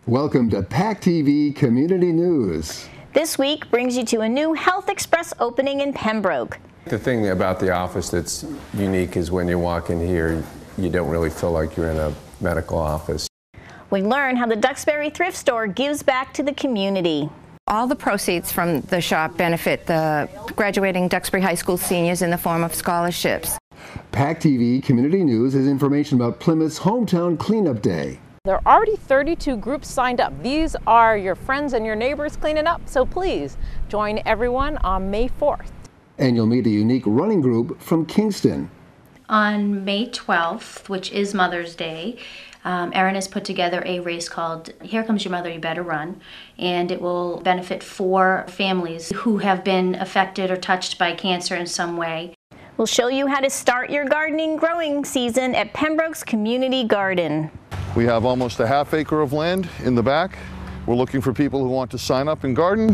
Welcome to PACTV Community News. This week brings you to a new Health Express opening in Pembroke. The thing about the office that's unique is when you walk in here, you don't really feel like you're in a medical office. We learn how the Duxbury Thrift Store gives back to the community. All the proceeds from the shop benefit the graduating Duxbury High School seniors in the form of scholarships. PACTV Community News has information about Plymouth's Hometown Cleanup Day. There are already 32 groups signed up. These are your friends and your neighbors cleaning up, so please join everyone on May 4th. And you'll meet a unique running group from Kingston. On May 12th, which is Mother's Day, Erin has put together a race called Here Comes Your Mother, You Better Run, and it will benefit 4 families who have been affected or touched by cancer in some way. We'll show you how to start your gardening growing season at Pembroke's Community Garden. We have almost a half acre of land in the back. We're looking for people who want to sign up and garden.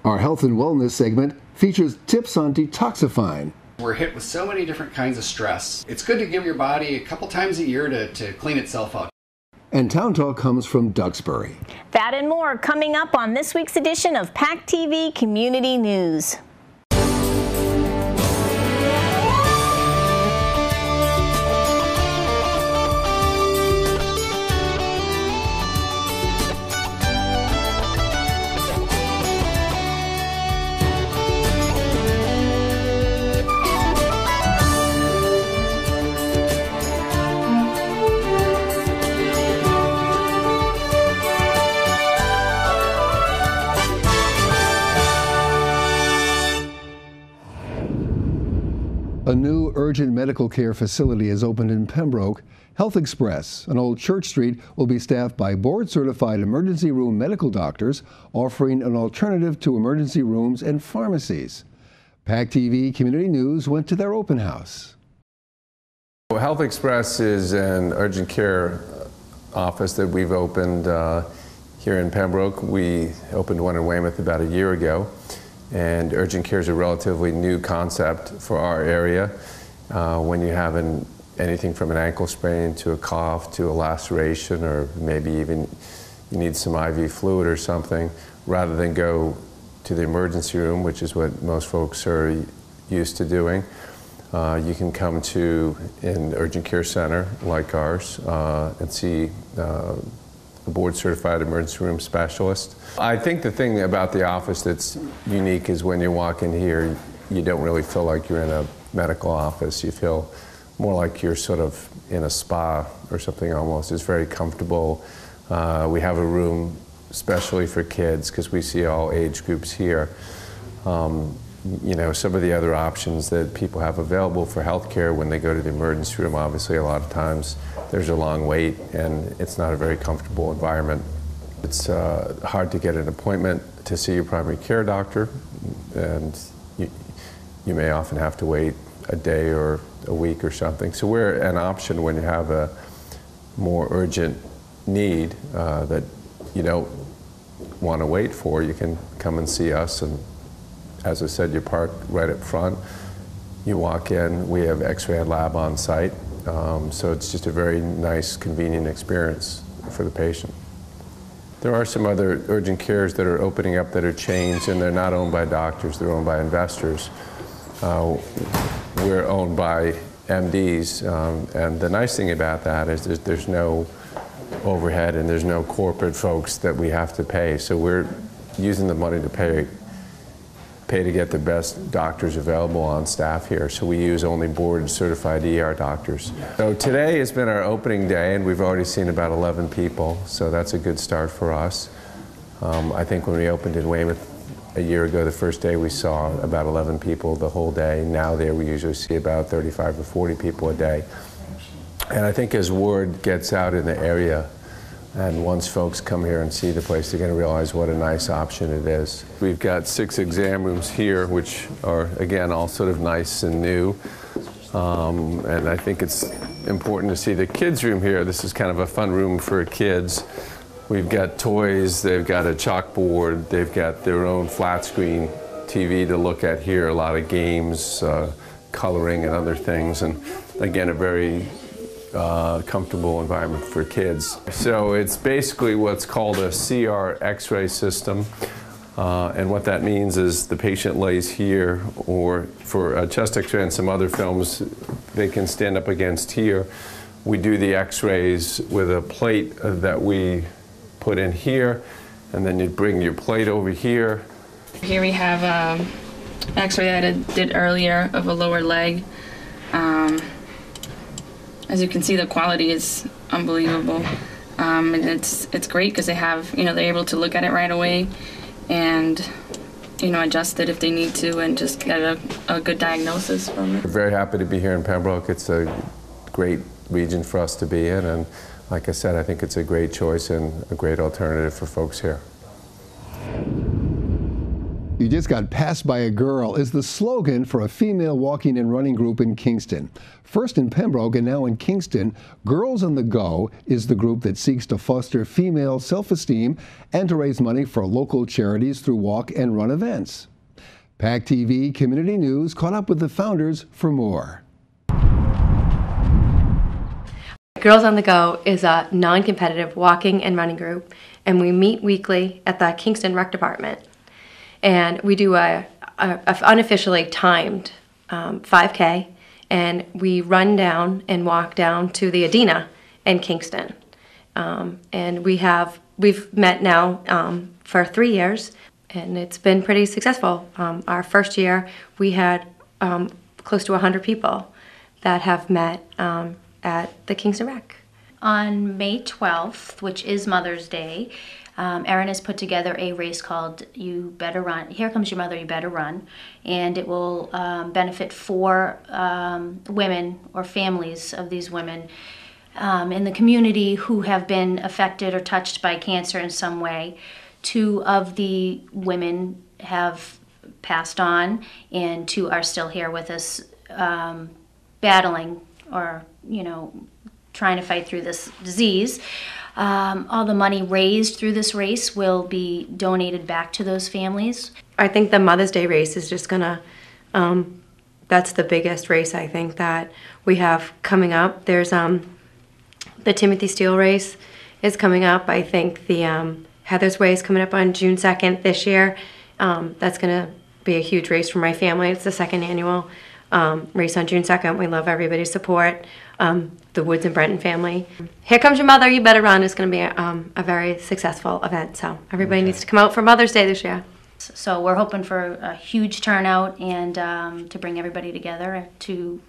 Our health and wellness segment features tips on detoxifying. We're hit with so many different kinds of stress. It's good to give your body a couple times a year to clean itself up. And Town Talk comes from Duxbury. That and more coming up on this week's edition of PACTV Community News. A new urgent medical care facility has opened in Pembroke. Health Express on Old Church Street will be staffed by board-certified emergency room medical doctors, offering an alternative to emergency rooms and pharmacies. PACTV Community News went to their open house. Health Express is an urgent care office that we've opened here in Pembroke. We opened one in Weymouth about a year ago. And urgent care is a relatively new concept for our area. When you have anything from an ankle sprain to a cough to a laceration, or maybe even you need some IV fluid or something, rather than go to the emergency room, which is what most folks are used to doing, you can come to an urgent care center like ours and see a board-certified emergency room specialist. I think the thing about the office that's unique is when you walk in here, you don't really feel like you're in a medical office. You feel more like you're sort of in a spa or something almost. It's very comfortable. We have a room especially for kids because we see all age groups here. You know, some of the other options that people have available for healthcare when they go to the emergency room, obviously a lot of times there's a long wait and it's not a very comfortable environment. It's hard to get an appointment to see your primary care doctor, and you may often have to wait a day or a week or something. So we're an option when you have a more urgent need that you don't want to wait for. You can come and see us, and as I said, you park right up front. You walk in, we have X-ray and lab on site, so it's just a very nice, convenient experience for the patient. There are some other urgent cares that are opening up that are chains, and they're not owned by doctors, they're owned by investors. We're owned by MDs, and the nice thing about that is there's no overhead and there's no corporate folks that we have to pay. So we're using the money to pay to get the best doctors available on staff here. So we use only board certified ER doctors. So today has been our opening day, and we've already seen about 11 people. So that's a good start for us. I think when we opened in Weymouth a year ago, the first day we saw about 11 people the whole day. Now there we usually see about 35 to 40 people a day. And I think as word gets out in the area, and once folks come here and see the place, they're going to realize what a nice option it is. We've got 6 exam rooms here, which are, again, all sort of nice and new. And I think it's important to see the kids' room here. This is kind of a fun room for kids. We've got toys, they've got a chalkboard, they've got their own flat screen TV to look at here, a lot of games, coloring and other things. And again, a very comfortable environment for kids. So it's basically what's called a CR X-ray system. And what that means is the patient lays here, or for a chest X-ray and some other films, they can stand up against here. We do the X-rays with a plate that we put in here, and then you bring your plate over here. Here we have an X-ray that I did earlier of a lower leg. As you can see, the quality is unbelievable, and it's great because they have, they're able to look at it right away and adjust it if they need to and just get a good diagnosis from it. We're very happy to be here in Pembroke. It's a great region for us to be in, and like I said, I think it's a great choice and a great alternative for folks here. "You just got passed by a girl" is the slogan for a female walking and running group in Kingston. First in Pembroke and now in Kingston, Girls on the Go is the group that seeks to foster female self-esteem and to raise money for local charities through walk and run events. PACTV Community News caught up with the founders for more. Girls on the Go is a non-competitive walking and running group, and we meet weekly at the Kingston Rec Department. And we do a unofficially timed 5K, and we run down and walk down to the Adina in Kingston. And we've met now for 3 years, and it's been pretty successful. Our first year, we had close to 100 people that have met at the Kingston Rec. On May 12th, which is Mother's Day, Erin has put together a race called You Better Run. Here Comes Your Mother, You Better Run. And it will benefit 4 women or families of these women in the community who have been affected or touched by cancer in some way. 2 of the women have passed on, and 2 are still here with us battling or, trying to fight through this disease. All the money raised through this race will be donated back to those families. I think the Mother's Day race is just gonna, that's the biggest race I think that we have coming up. There's the Timothy Steele race is coming up. I think the Heather's Way is coming up on June 2nd this year. That's gonna be a huge race for my family. It's the 2nd annual race on June 2nd. We love everybody's support. The Woods and Brenton family. Here Comes Your Mother, You Better Run is going to be a very successful event. So everybody needs to come out for Mother's Day this year. So we're hoping for a huge turnout and to bring everybody together to,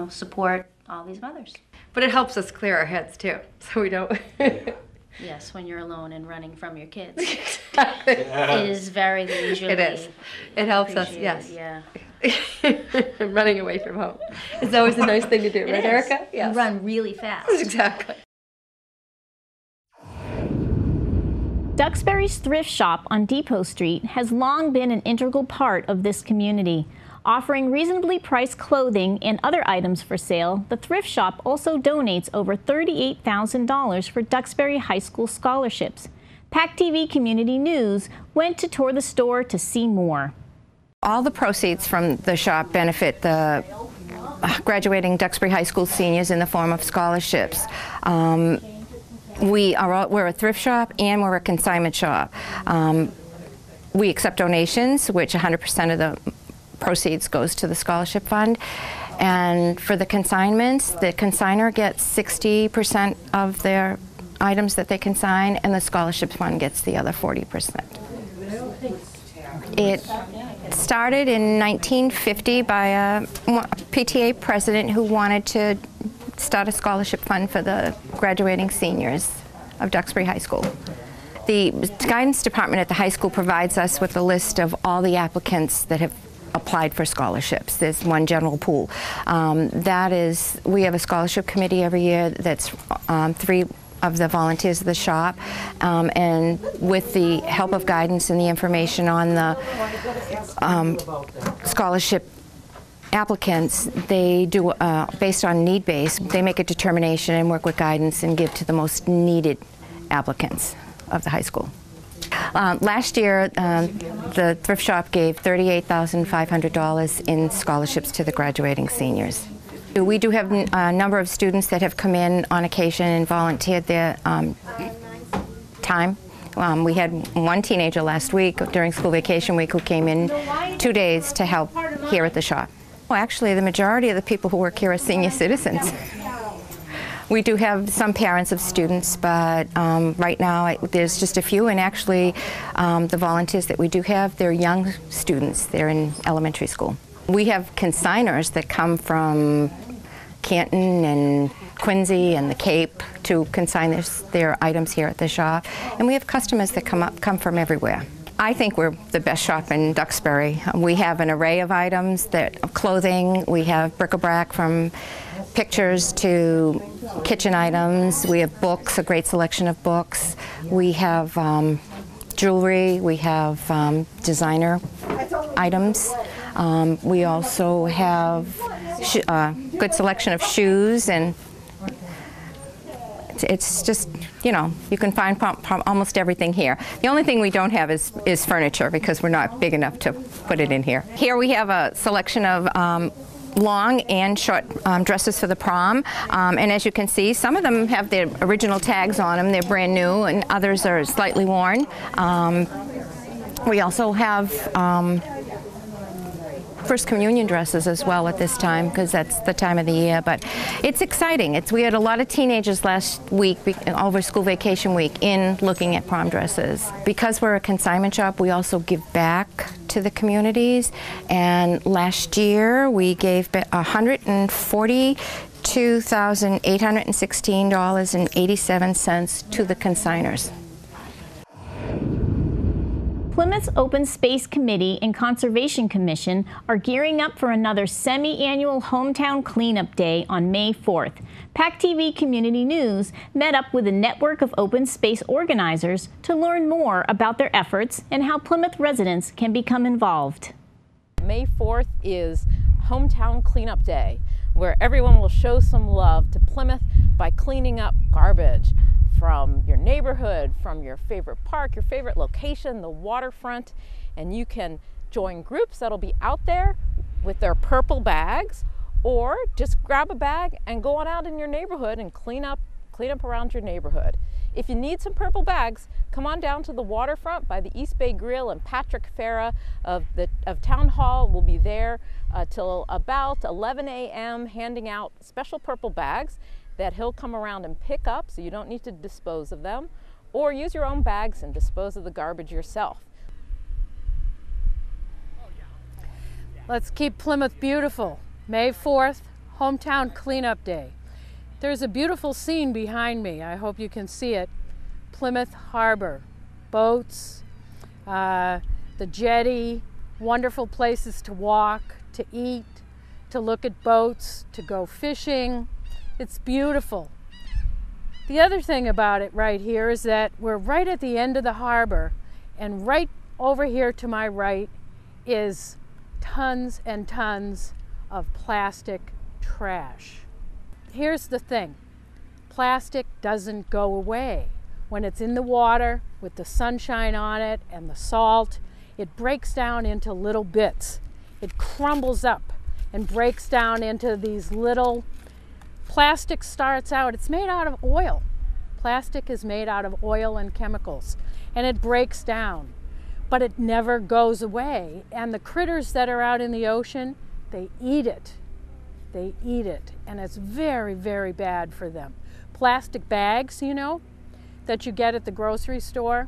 support all these mothers. But it helps us clear our heads too, so we don't. Yes, when you're alone and running from your kids. It is very leisurely. It is. It helps us, yes. Yeah. Running away from home. It's always a nice thing to do, right, Erica? Yes. You run really fast. Exactly. Duxbury's thrift shop on Depot Street has long been an integral part of this community. Offering reasonably priced clothing and other items for sale, the thrift shop also donates over $38,000 for Duxbury High School scholarships. PACTV Community News went to tour the store to see more. All the proceeds from the shop benefit the graduating Duxbury High School seniors in the form of scholarships. We're a thrift shop and we're a consignment shop. We accept donations, which 100% of the proceeds goes to the scholarship fund. And for the consignments, the consignor gets 60% of their items that they consign, and the scholarship fund gets the other 40%. It started in 1950 by a PTA president who wanted to start a scholarship fund for the graduating seniors of Duxbury High School. The guidance department at the high school provides us with a list of all the applicants that have applied for scholarships. There's one general pool. We have a scholarship committee every year that's 3 of the volunteers of the shop, and with the help of guidance and the information on the scholarship applicants, they do, based on need-based, they make a determination and work with guidance and give to the most needed applicants of the high school. Last year, the thrift shop gave $38,500 in scholarships to the graduating seniors. We do have a number of students that have come in on occasion and volunteered their time. We had one teenager last week during school vacation week who came in 2 days to help here at the shop. Well, actually, the majority of the people who work here are senior citizens. We do have some parents of students, but right now there's just a few, and actually the volunteers that we do have, they're young students. They're in elementary school. We have consigners that come from Canton and Quincy and the Cape to consign their items here at the shop, and we have customers that come from everywhere. I think we're the best shop in Duxbury. We have an array of items, clothing, we have bric-a-brac from pictures to kitchen items. We have books, a great selection of books. We have jewelry, we have designer items. We also have a good selection of shoes, and it's just, you know, you can find almost everything here. The only thing we don't have is furniture, because we're not big enough to put it in here. Here we have a selection of long and short dresses for the prom, and as you can see, some of them have their original tags on them. They're brand new, and others are slightly worn. We also have First Communion dresses as well at this time, because that's the time of the year. But it's exciting. We had a lot of teenagers last week over school vacation week in looking at prom dresses. Because we're a consignment shop, we also give back to the communities, and last year we gave $142,816.87 to the consigners. Plymouth's Open Space Committee and Conservation Commission are gearing up for another semi-annual Hometown Cleanup Day on May 4th. PACTV Community News met up with a network of open space organizers to learn more about their efforts and how Plymouth residents can become involved. May 4th is Hometown Cleanup Day, where everyone will show some love to Plymouth by cleaning up garbage from your neighborhood, from your favorite park, your favorite location, the waterfront, and you can join groups that'll be out there with their purple bags, or just grab a bag and go on out in your neighborhood and clean up around your neighborhood. If you need some purple bags, come on down to the waterfront by the East Bay Grill, and Patrick Farah of Town Hall will be there till about 11 a.m. handing out special purple bags that he'll come around and pick up, so you don't need to dispose of them, or use your own bags and dispose of the garbage yourself. Let's keep Plymouth beautiful. May 4th, Hometown Cleanup Day. There's a beautiful scene behind me. I hope you can see it. Plymouth Harbor, boats, the jetty, wonderful places to walk, to eat, to look at boats, to go fishing. It's beautiful. The other thing about it right here is that we're right at the end of the harbor, and right over here to my right is tons and tons of plastic trash. Here's the thing, plastic doesn't go away. When it's in the water with the sunshine on it and the salt, it breaks down into little bits. It crumbles up and breaks down into these little. Plastic starts out, it's made out of oil. Plastic is made out of oil and chemicals, and it breaks down, but it never goes away. And the critters that are out in the ocean, they eat it. They eat it, and it's very, very bad for them. Plastic bags, you know, that you get at the grocery store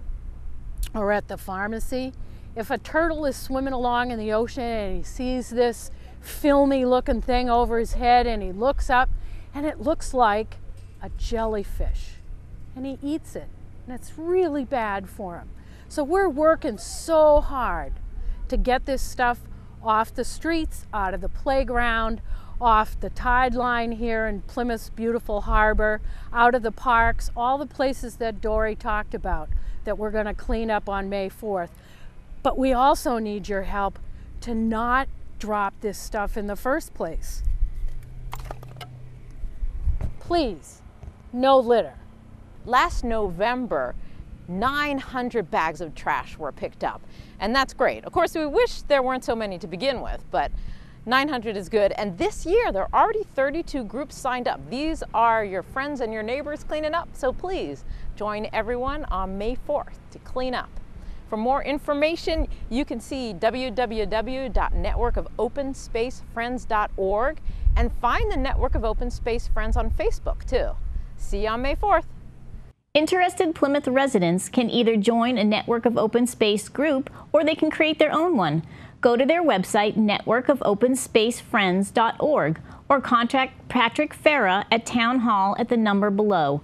or at the pharmacy. If a turtle is swimming along in the ocean and he sees this filmy looking thing over his head, and he looks up, and it looks like a jellyfish, and he eats it, and it's really bad for him. So we're working so hard to get this stuff off the streets, out of the playground, off the tide line here in Plymouth's beautiful harbor, out of the parks, all the places that Dory talked about that we're going to clean up on May 4th. But we also need your help to not drop this stuff in the first place. Please, no litter. Last November, 900 bags of trash were picked up, and that's great. Of course, we wish there weren't so many to begin with, but 900 is good, and this year there are already 32 groups signed up. These are your friends and your neighbors cleaning up, so please join everyone on May 4th to clean up. For more information, you can see www.networkofopenspacefriends.org and find the Network of Open Space Friends on Facebook too. See you on May 4th. Interested Plymouth residents can either join a Network of Open Space group or they can create their own one. Go to their website, networkofopenspacefriends.org, or contact Patrick Farah at Town Hall at the number below.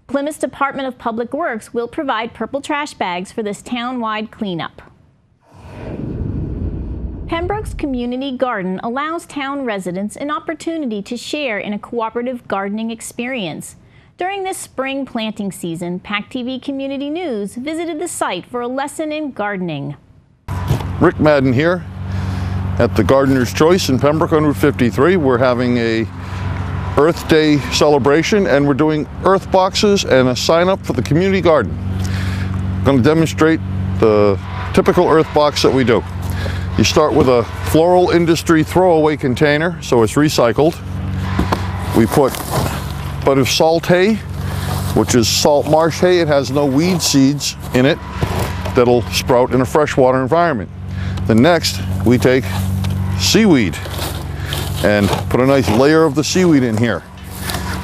Plymouth's Department of Public Works will provide purple trash bags for this town-wide cleanup. Pembroke's Community Garden allows town residents an opportunity to share in a cooperative gardening experience. During this spring planting season, PACTV Community News visited the site for a lesson in gardening. Rick Madden here at the Gardener's Choice in Pembroke on Route 53. We're having a Earth Day celebration and we're doing earth boxes and a sign up for the community garden. I'm going to demonstrate the typical earth box that we do. You start with a floral industry throwaway container, so it's recycled. We put a bit of salt hay, which is salt marsh hay. It has no weed seeds in it that'll sprout in a freshwater environment. Then next, we take seaweed and put a nice layer of the seaweed in here.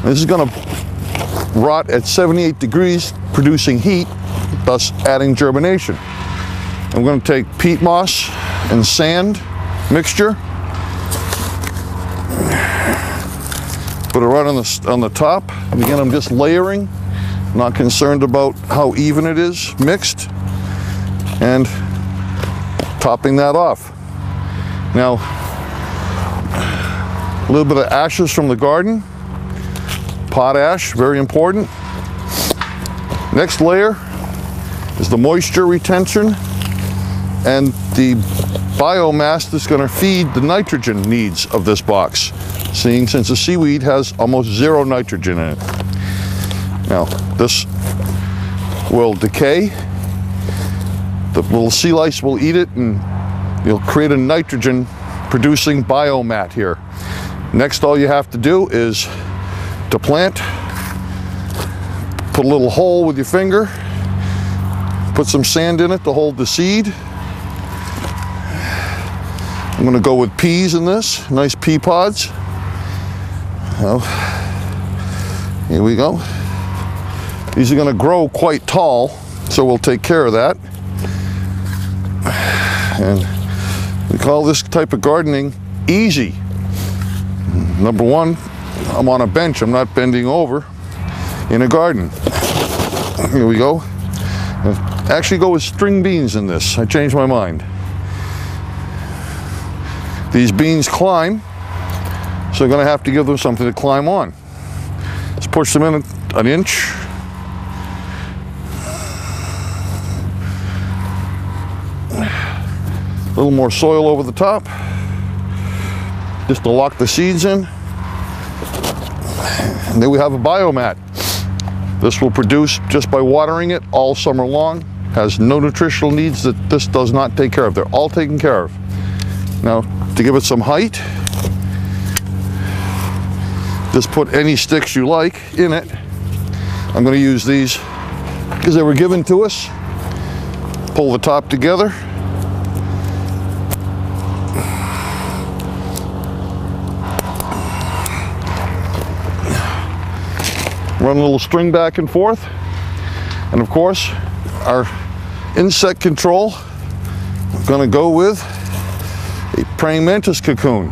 This is going to rot at 78 degrees, producing heat, thus adding germination. I'm going to take peat moss and sand mixture, put it right on the top. And again, I'm just layering, not concerned about how even it is mixed, and topping that off. Now, a little bit of ashes from the garden, potash, very important. Next layer is the moisture retention and the biomass that's going to feed the nitrogen needs of this box, since the seaweed has almost zero nitrogen in it. Now, this will decay. The little sea lice will eat it and you'll create a nitrogen producing biomat here. Next, all you have to do is to plant, put a little hole with your finger, put some sand in it to hold the seed. I'm going to go with peas in this, nice pea pods. So, here we go. These are going to grow quite tall, so we'll take care of that. And we call this type of gardening easy. Number one, I'm on a bench, I'm not bending over in a garden. Here we go. Actually go with string beans in this, I changed my mind. These beans climb, so I'm going to have to give them something to climb on. Let's push them in an inch. A little more soil over the top, just to lock the seeds in. And then we have a biomat. This will produce just by watering it all summer long. Has no nutritional needs that this does not take care of. They're all taken care of. Now, to give it some height, just put any sticks you like in it. I'm going to use these because they were given to us. Pull the top together. Run a little string back and forth. And of course, our insect control, I'm going to go with a praying mantis cocoon,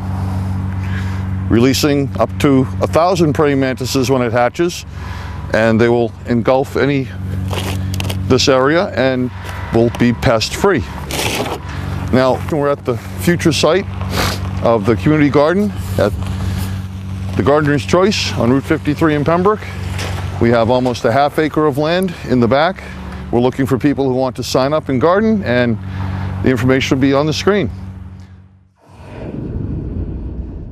releasing up to 1,000 praying mantises when it hatches, and they will engulf this area and will be pest free. Now, we're at the future site of the community garden at the Gardener's Choice on Route 53 in Pembroke. We have almost a half acre of land in the back. We're looking for people who want to sign up and garden, and the information will be on the screen.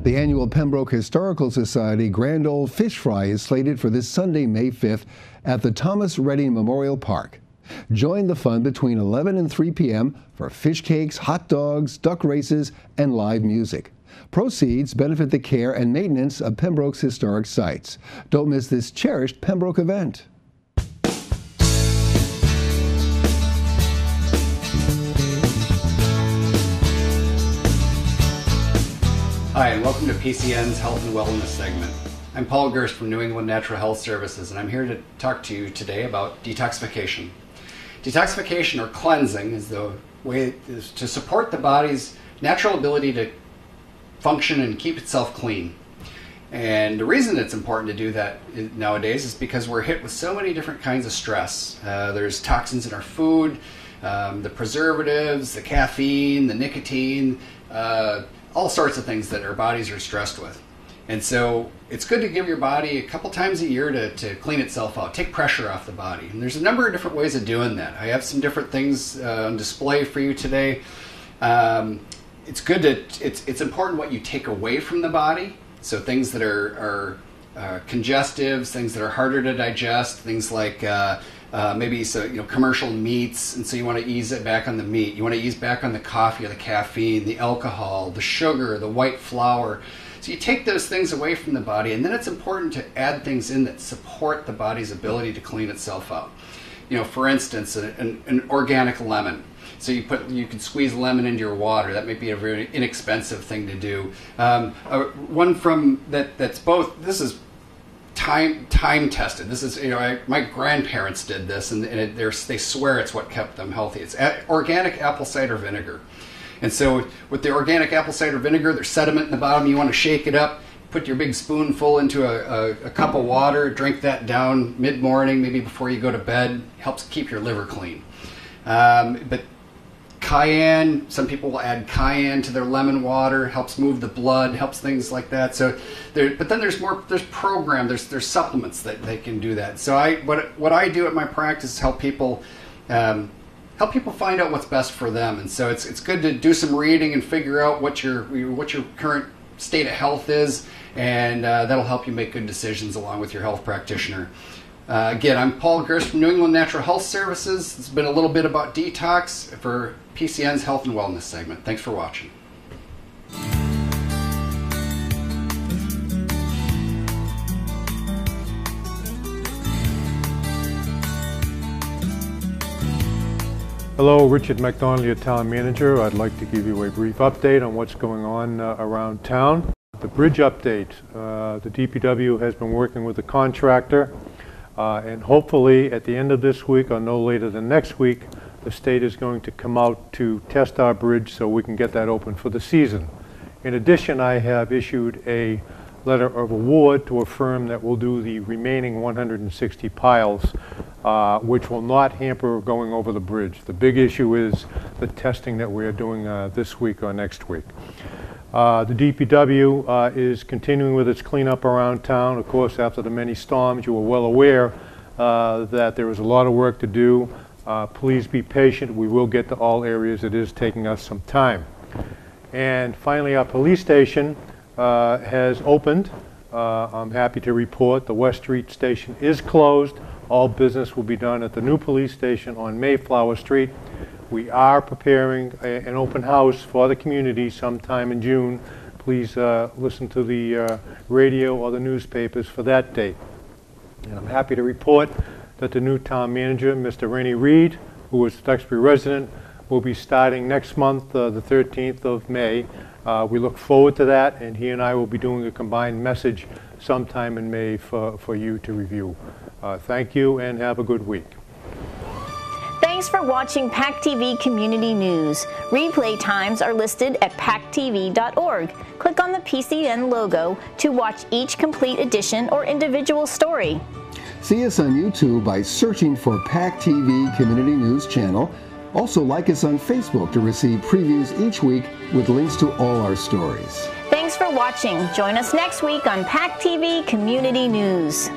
The annual Pembroke Historical Society Grand Ole Fish Fry is slated for this Sunday, May 5th at the Thomas Redding Memorial Park. Join the fun between 11 and 3 p.m. for fish cakes, hot dogs, duck races, and live music. Proceeds benefit the care and maintenance of Pembroke's historic sites. Don't miss this cherished Pembroke event. Hi, and welcome to PCN's Health and Wellness segment. I'm Paul Gerst from New England Natural Health Services, and I'm here to talk to you today about detoxification. Detoxification, or cleansing, is the way to support the body's natural ability to function and keep itself clean. And the reason it's important to do that nowadays is because we're hit with so many different kinds of stress. There's toxins in our food, the preservatives, the caffeine, the nicotine, all sorts of things that our bodies are stressed with. And so it's good to give your body a couple times a year to clean itself out, take pressure off the body. And there's a number of different ways of doing that. I have some different things on display for you today. It's good it's important what you take away from the body. So things that are congestives, things that are harder to digest, things like maybe commercial meats, and so you want to ease it back on the meat. You want to ease back on the coffee or the caffeine, the alcohol, the sugar, the white flour. So you take those things away from the body, and then it's important to add things in that support the body's ability to clean itself out. For instance, an organic lemon. So you can squeeze lemon into your water. That might be a very inexpensive thing to do. One from that's both. This is time tested. This is my grandparents did this, and they swear it's what kept them healthy. It's organic apple cider vinegar. And so with the organic apple cider vinegar, there's sediment in the bottom. You want to shake it up, put your big spoonful into a cup of water, drink that down mid-morning, maybe before you go to bed. Helps keep your liver clean. But cayenne, some people will add cayenne to their lemon water, helps move the blood, helps things like that. So but then there's supplements that they can do that. So what I do at my practice is help people find out what's best for them. And so it's good to do some reading and figure out what your current state of health is, and that'll help you make good decisions along with your health practitioner. Again, I'm Paul Gerst from New England Natural Health Services. It's been a little bit about detox for PCN's Health and Wellness segment. Thanks for watching. Hello, Richard McDonald, your town manager. I'd like to give you a brief update on what's going on around town. The bridge update. The DPW has been working with the contractor, and hopefully at the end of this week or no later than next week, the state is going to come out to test our bridge so we can get that open for the season. In addition, I have issued a letter of award to a firm that will do the remaining 160 piles, which will not hamper going over the bridge. The big issue is the testing that we are doing this week or next week. The DPW is continuing with its cleanup around town. Of course, after the many storms, you are well aware that there is a lot of work to do. Please be patient. We will get to all areas. It is taking us some time. And finally, our police station has opened. I'm happy to report the West Street station is closed. All business will be done at the new police station on Mayflower Street. We are preparing an open house for the community sometime in June. Please listen to the radio or the newspapers for that date. And I'm happy to report that the new town manager, Mr. Rennie Reed, who is a Duxbury resident, will be starting next month, the 13th of May. We look forward to that, and he and I will be doing a combined message sometime in May for you to review. Thank you, and have a good week. Thanks for watching PACTV Community News. Replay times are listed at pactv.org. Click on the PCN logo to watch each complete edition or individual story. See us on YouTube by searching for PACTV Community News Channel. Also like us on Facebook to receive previews each week with links to all our stories. Thanks for watching. Join us next week on PACTV Community News.